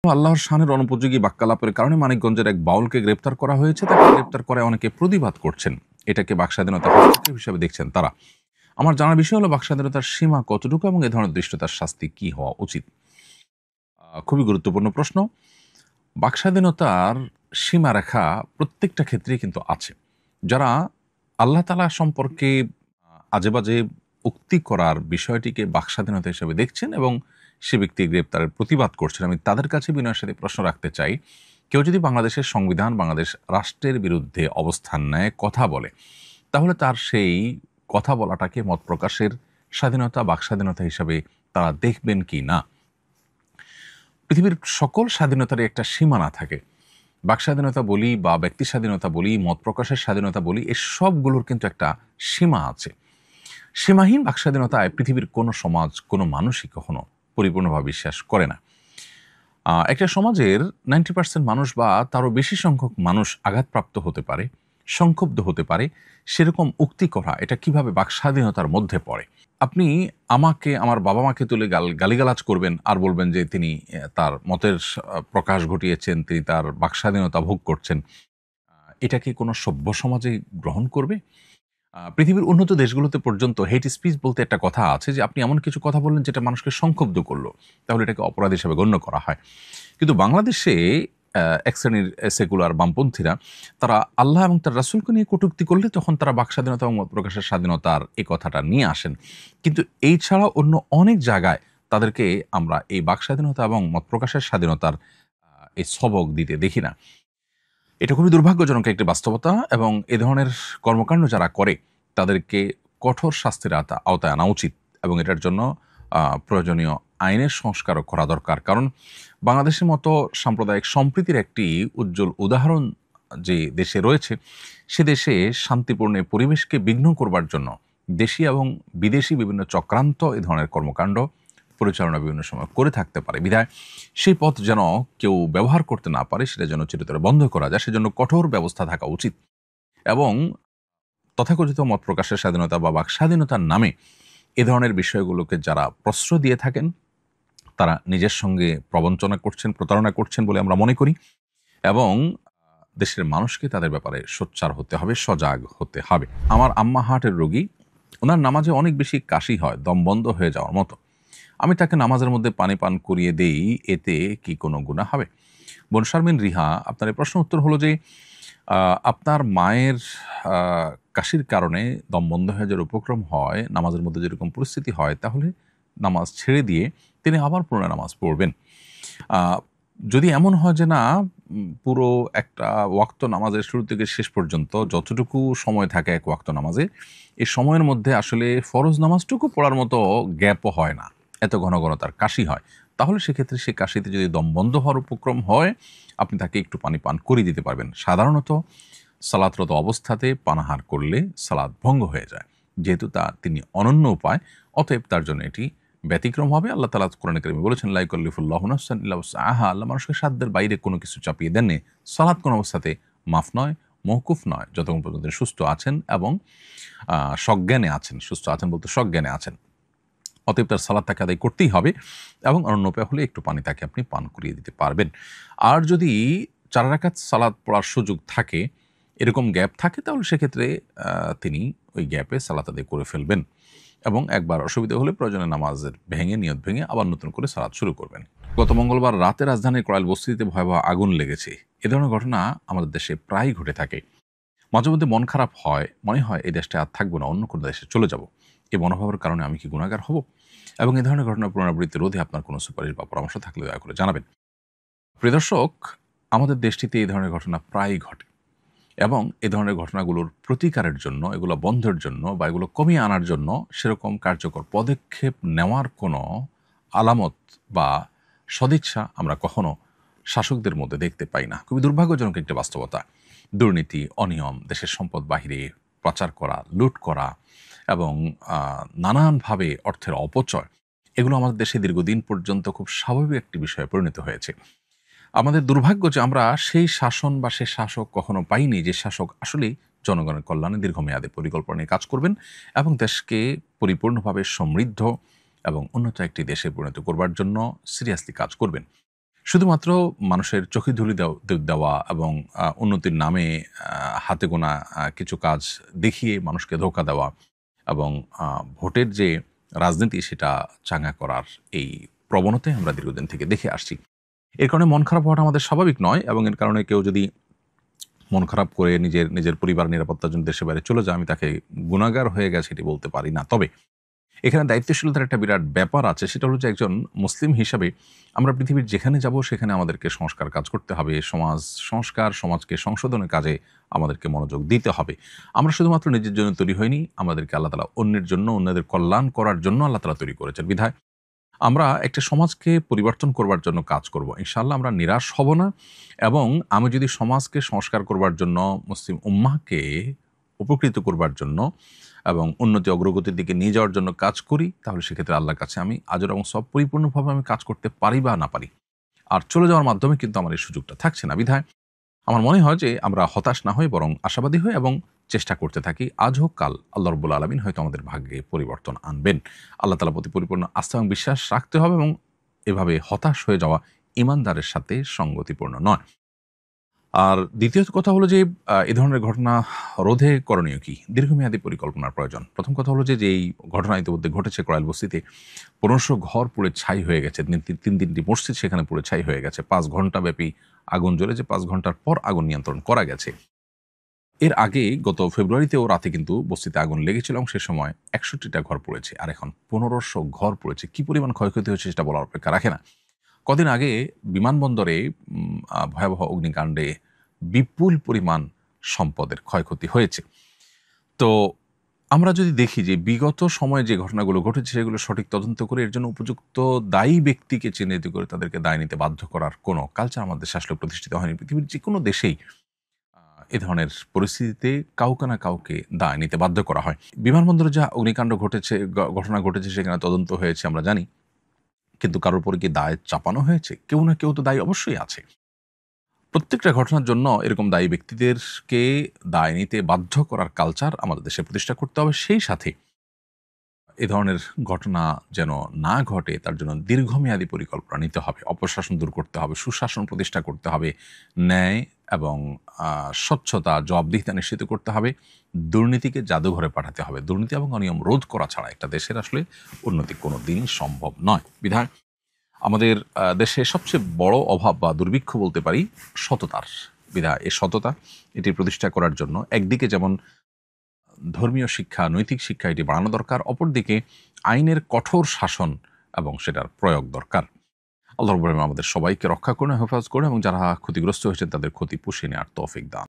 আল্লাহর শানের অনুপযোগী বাক্যালাপের কারণে মানিকগঞ্জের এক বাউলকে গ্রেপ্তার করা হয়েছে। তাকে গ্রেপ্তার করে অনেকে প্রতিবাদ করছেন। এটাকে বাকস্বাধীনতার হস্তক্ষেপ হিসেবে দেখছেন তারা। আমার জানার বিষয় হলো বাকস্বাধীনতার সীমা কতটুকু এবং এ ধরনের দৃষ্টতার শাস্তি কি হওয়া উচিত। খুবই গুরুত্বপূর্ণ প্রশ্ন। বাকস্বাধীনতার সীমারেখা প্রত্যেকটা ক্ষেত্রেই কিন্তু আছে। যারা আল্লাহ তাআলা সম্পর্কে আজেবাজে উক্তি করার বিষয়টিকে বাকস্বাধীনতা হিসেবে দেখছেন এবং সে ব্যক্তি গ্রেপ্তারের প্রতিবাদ করছেন, আমি তাদের কাছে বিনয়ের সাথে প্রশ্ন রাখতে চাই, কেউ যদি বাংলাদেশের সংবিধান, বাংলাদেশ রাষ্ট্রের বিরুদ্ধে অবস্থান নেয়, কথা বলে, তাহলে তার সেই কথা বলাটাকে মত প্রকাশের স্বাধীনতা, বাকস্বাধীনতা হিসাবে তারা দেখবেন কি না? পৃথিবীর সকল স্বাধীনতারই একটা সীমানা থাকে। বাকস্বাধীনতা বলি বা ব্যক্তি স্বাধীনতা বলি, মত প্রকাশের স্বাধীনতা বলি, এ সবগুলোর কিন্তু একটা সীমা আছে। সীমাহীন বাকস্বাধীনতায় পৃথিবীর কোনো সমাজ, কোনো মানুষই কখনো পরিপূর্ণভাবে বিশ্বাস করে না। একটা সমাজের 90% মানুষ বা তারও বেশি সংখ্যক মানুষ আঘাতপ্রাপ্ত হতে পারে, সংক্ষুব্ধ হতে পারে, সেরকম উক্তি করা এটা কিভাবে বাকস্বাধীনতার মধ্যে পড়ে? আপনি আমাকে, আমার বাবা মাকে তুলে গালিগালাজ করবেন আর বলবেন যে তিনি তার মতের প্রকাশ ঘটিয়েছেন, তিনি তার বাকস্বাধীনতা ভোগ করছেন। এটা কি কোনো সভ্য সমাজে গ্রহণ করবে? পৃথিবীর উন্নত দেশগুলোতে পর্যন্ত হেট স্পিচ বলতে একটা কথা আছে যে আপনি এমন কিছু কথা বললেন যেটা মানুষকে সংক্ষুব্ধ করলো, তাহলে এটাকে অপরাধ হিসেবে গণ্য করা হয়। কিন্তু বাংলাদেশে এক শ্রেণীর সেকুলার বামপন্থীরা তারা আল্লাহ এবং তার রাসূলকে নিয়ে কটূক্তি করলে তখন তারা বাকস্বাধীনতা এবং মত প্রকাশের স্বাধীনতার এই কথাটা নিয়ে আসেন। কিন্তু এই ছাড়াও অন্য অনেক জায়গায় তাদেরকে আমরা এই বাকস্বাধীনতা এবং মত প্রকাশের স্বাধীনতার এই সবক দিতে দেখি না। এটা খুবই দুর্ভাগ্যজনক একটি বাস্তবতা এবং এ ধরনের কর্মকাণ্ড যারা করে তাদেরকে কঠোর শাস্তির আওতায় আনা উচিত এবং এটার জন্য প্রয়োজনীয় আইনের সংস্কারও করা দরকার। কারণ বাংলাদেশের মতো সাম্প্রদায়িক সম্প্রীতির একটি উজ্জ্বল উদাহরণ যে দেশে রয়েছে, সে দেশে শান্তিপূর্ণ পরিবেশকে বিঘ্ন করবার জন্য দেশি এবং বিদেশি বিভিন্ন চক্রান্ত এ ধরনের কর্মকাণ্ড পরিচালনা বিভিন্ন সময় করে থাকতে পারে। বিধায় সেই পথ যেন কেউ ব্যবহার করতে না পারে, সেটা যেন চিরতরে বন্ধ করা যায়, সেজন্য কঠোর ব্যবস্থা থাকা উচিত। এবং তথাকথিত মত প্রকাশের স্বাধীনতা বা বাক স্বাধীনতার নামে এ ধরনের বিষয়গুলোকে যারা প্রশ্রয় দিয়ে থাকেন, তারা নিজের সঙ্গে প্রবঞ্চনা করছেন, প্রতারণা করছেন বলে আমরা মনে করি। এবং দেশের মানুষকে তাদের ব্যাপারে সোচ্চার হতে হবে, সজাগ হতে হবে। আমার আম্মা হার্টের রোগী, ওনার নামাজে অনেক বেশি কাশি হয়, দম বন্ধ হয়ে যাওয়ার মতো। আমি তাকে নামাজের মধ্যে পানি পান করিয়ে দেই, এতে কি কোনো গুনাহ হবে? বোন শারমিন রিহা, আপনার এই প্রশ্ন উত্তর হলো যে আপনার মায়ের আ কাশির কারণে দম বন্ধ হয়ে যাওয়ার উপক্রম হয়, নামাজের মধ্যে যেরকম পরিস্থিতি হয়, তাহলে নামাজ ছেড়ে দিয়ে তিনি আবার পুনরায় নামাজ পড়বেন। আ যদি এমন হয় যে না, পুরো একটা ওয়াক্ত নামাজের শুরু থেকে শেষ পর্যন্ত যতটুকু সময় থাকে এক ওয়াক্ত নামাজে, এই সময়ের মধ্যে আসলে ফরজ নামাজটুকু পড়ার মতো গ্যাপও হয় না, এত ঘন ঘন তার কাশি হয়, তাহলে সেক্ষেত্রে সে কাশিতে যদি দম বন্ধ হওয়ার উপক্রম হয়, আপনি তাকে একটু পানি পান করিয়ে দিতে পারবেন। সাধারণত সালাতরত অবস্থাতে পানাহার করলে সালাত ভঙ্গ হয়ে যায়, যেহেতু তিনি অনন্য উপায়, অতএব তার জন্য এটি ব্যতিক্রম হবে। আল্লাহ তাআলা কোরআনে কারিমে বলেছেন, লা ইউকাল্লিফুল্লাহু নাফসান ইল্লা উসআহা, আল্লাহ মানুষকে সাধ্যের বাইরে কোনো কিছু চাপিয়ে দেননি। সালাত কোনো অবস্থাতে মাফ নয়, মওকুফ নয়, যতক্ষণ পর্যন্ত সুস্থ আছেন এবং সজ্ঞানে আছেন। সুস্থ আছেন বলতে সজ্ঞানে আছেন। অতএব তার সালাত তাকে আদায় করতেই হবে এবং অনন্য উপায় হলে একটু পানি তাকে আপনি পান করিয়ে দিতে পারবেন। আর যদি ৪ রাকাত সালাত পড়ার সুযোগ থাকে, এরকম গ্যাপ থাকে, তাহলে সেক্ষেত্রে তিনি ওই গ্যাপে সালাত আদায় করে ফেলবেন এবং একবার অসুবিধা হলে প্রয়োজনে নামাজের নিয়ত ভেঙে আবার নতুন করে সালাত শুরু করবেন। গত মঙ্গলবার রাতে রাজধানীর করাইল বস্তিতে ভয়াবহ আগুন লেগেছে। এ ধরনের ঘটনা আমাদের দেশে প্রায়ই ঘটে থাকে। মাঝে মধ্যে মন খারাপ হয়, মনে হয় এই দেশটা আর থাকবো না, অন্য কোনো দেশে চলে যাব। এই মনোভাবের কারণে আমি কি গুনাহগার হব? এবং এ ধরনের ঘটনার পুনরাবৃত্তি রোধে আপনার কোনো সুপারিশ বা পরামর্শ থাকলে দয়া করে জানাবেন। প্রিয় দর্শক, আমাদের দেশটিতে এই ধরনের ঘটনা প্রায়ই ঘটে এবং এ ধরনের ঘটনাগুলোর প্রতিকারের জন্য, এগুলো বন্ধের জন্য বা এগুলো কমিয়ে আনার জন্য সেরকম কার্যকর পদক্ষেপ নেওয়ার কোনো আলামত বা সদিচ্ছা আমরা কখনো শাসকদের মধ্যে দেখতে পাই না। খুবই দুর্ভাগ্যজনক একটি বাস্তবতা। দুর্নীতি, অনিয়ম, দেশের সম্পদ বাহিরে পাচার করা, লুট করা এবং নানানভাবে অর্থের অপচয়, এগুলো আমাদের দেশে দীর্ঘদিন পর্যন্ত খুব স্বাভাবিক একটি বিষয়ে পরিণত হয়েছে। আমাদের দুর্ভাগ্য যে আমরা সেই শাসন বা সেই শাসক কখনো পাইনি, যে শাসক আসলেই জনগণের কল্যাণে দীর্ঘমেয়াদে পরিকল্পনা নিয়ে কাজ করবেন এবং দেশকে পরিপূর্ণভাবে সমৃদ্ধ এবং উন্নত একটি দেশে পরিণত করবার জন্য সিরিয়াসলি কাজ করবেন। শুধুমাত্র মানুষের চোখে ধুলি দেওয়া এবং উন্নতির নামে হাতে গোনা কিছু কাজ দেখিয়ে মানুষকে ধোঁকা দেওয়া এবং ভোটের যে রাজনীতি সেটা চাঙ্গা করার এই প্রবণতায় আমরা দীর্ঘদিন থেকে দেখে আসছি। এর কারণে মন খারাপ হওয়াটা আমাদের স্বাভাবিক নয়, এবং এর কারণে কেউ যদি মন খারাপ করে নিজের পরিবার নিরাপত্তার জন্য দেশের বাইরে চলে যায়, আমি তাকে গুনাহগার হয়ে গেছে এটি বলতে পারি না। তবে এখানে দায়িত্বশীলতার একটা বিরাট ব্যাপার আছে, সেটা হলো যে একজন মুসলিম হিসাবে আমরা পৃথিবীর যেখানে যাব সেখানে আমাদেরকে সংস্কার কাজ করতে হবে, সমাজ সংস্কার, সমাজকে সংশোধনের কাজে আমাদেরকে মনোযোগ দিতে হবে। আমরা শুধুমাত্র নিজের জন্য তৈরি হইনি, আমাদেরকে আল্লাহ তাআলা অন্যের জন্য, অন্যদের কল্যাণ করার জন্য আল্লাহ তাআলা তৈরি করেছেন। বিধায় আমরা একটা সমাজকে পরিবর্তন করবার জন্য কাজ করব। ইনশাআল্লাহ আমরা নিরাশ হব না, এবং আমি যদি সমাজকে সংস্কার করবার জন্য, মুসলিম উম্মাহকে উপকৃত করবার জন্য এবং উন্নতি অগ্রগতির দিকে নিয়ে যাওয়ার জন্য কাজ করি, তাহলে সেক্ষেত্রে আল্লাহর কাছে আমি আজর এবং সব পরিপূর্ণভাবে আমি কাজ করতে পারি বা না পারি, আর চলে যাওয়ার মাধ্যমে কিন্তু আমার এই সুযোগটা থাকছে না। বিধায় আমার মনে হয় যে আমরা হতাশ না হই, বরং আশাবাদী হই এবং চেষ্টা করতে থাকি। আজ হোক কাল আল্লাহ রাব্বুল আলামিন হয়তো আমাদের ভাগ্যে পরিবর্তন আনবেন। আল্লাহ তাআলার প্রতি পরিপূর্ণ আস্থা এবং বিশ্বাস রাখতে হবে, এবং এভাবে হতাশ হয়ে যাওয়া ঈমানদারের সাথে সঙ্গতিপূর্ণ নয়। আর দ্বিতীয়ত কথা হলো যে এ ধরনের ঘটনা রোধে করণীয় কি? দীর্ঘমেয়াদী পরিকল্পনার প্রয়োজন। প্রথম কথা হলো যে এই ঘটনা ইতিমধ্যে ঘটেছে করাইল বস্তিতে। ১৫০০ ঘর পুড়ে ছাই হয়ে গেছে। ৩টি মসজিদ সেখানে পুড়ে ছাই হয়ে গেছে। ৫ ঘণ্টা ব্যাপী আগুন জ্বলেছে। ৫ ঘণ্টার পর আগুন নিয়ন্ত্রণ করা গেছে। এর আগে গত ফেব্রুয়ারিতেও রাতে কিন্তু বস্তিতে আগুন লেগেছিল, এবং সে সময় ৬১টা ঘর পুড়েছে। আর এখন ১৫০০ ঘর পুড়েছে। কি পরিমাণ ক্ষয়ক্ষতি হয়েছে সেটা বলার অপেক্ষা রাখে না। কদিন আগে বিমানবন্দরে ভয়াবহ অগ্নিকাণ্ডে বিপুল পরিমাণ সম্পদের ক্ষয়ক্ষতি হয়েছে। তো আমরা যদি দেখি যে বিগত সময়ে যে ঘটনাগুলো ঘটেছে সেগুলো সঠিক তদন্ত করে এর জন্য উপযুক্ত দায়ী ব্যক্তিকে চিহ্নিত করে তাদেরকে দায় নিতে বাধ্য করার কোনো কালচার আমাদের দেশে আসলে প্রতিষ্ঠিত হয়নি। পৃথিবীর যে কোনো দেশেই এ ধরনের পরিস্থিতিতে কাউকে না কাউকে দায় নিতে বাধ্য করা হয়। বিমানবন্দরে যা অগ্নিকাণ্ড ঘটেছে, ঘটনা ঘটেছে, সেখানে তদন্ত হয়েছে আমরা জানি। কিন্তু কারোর উপরে কি দায় চাপানো হয়েছে? কেউ না কেউ তো দায়ী অবশ্যই আছে। প্রত্যেকটা ঘটনার জন্য এরকম দায়ী ব্যক্তিদেরকে দায় নিতে বাধ্য করার কালচার আমাদের দেশে প্রতিষ্ঠা করতে হবে। সেই সাথে এ ধরনের ঘটনা যেন না ঘটে তার জন্য দীর্ঘমেয়াদী পরিকল্পনা নিতে হবে। অপশাসন দূর করতে হবে, সুশাসন প্রতিষ্ঠা করতে হবে, ন্যায় এবং স্বচ্ছতা, জবাবদিহিতা নিশ্চিত করতে হবে। দুর্নীতিকে জাদুঘরে পাঠাতে হবে। দুর্নীতি এবং অনিয়ম রোধ করা ছাড়া একটা দেশের আসলে উন্নতি কোনো দিনই সম্ভব নয়। বিধায় আমাদের দেশে সবচেয়ে বড় অভাব বা দুর্ভিক্ষ বলতে পারি সততার। বিধায় এই সততা এটি প্রতিষ্ঠা করার জন্য একদিকে যেমন ধর্মীয় শিক্ষা, নৈতিক শিক্ষা এটি বাড়ানো দরকার, অপরদিকে আইনের কঠোর শাসন এবং সেটার প্রয়োগ দরকার। আল্লাহ রাব্বুল আলামিন আমাদের সবাইকে রক্ষা করুন, হেফাজত করুন, এবং যারা ক্ষতিগ্রস্ত হয়েছেন তাদের ক্ষতি পুষিয়ে নেওয়ার তৌফিক দান।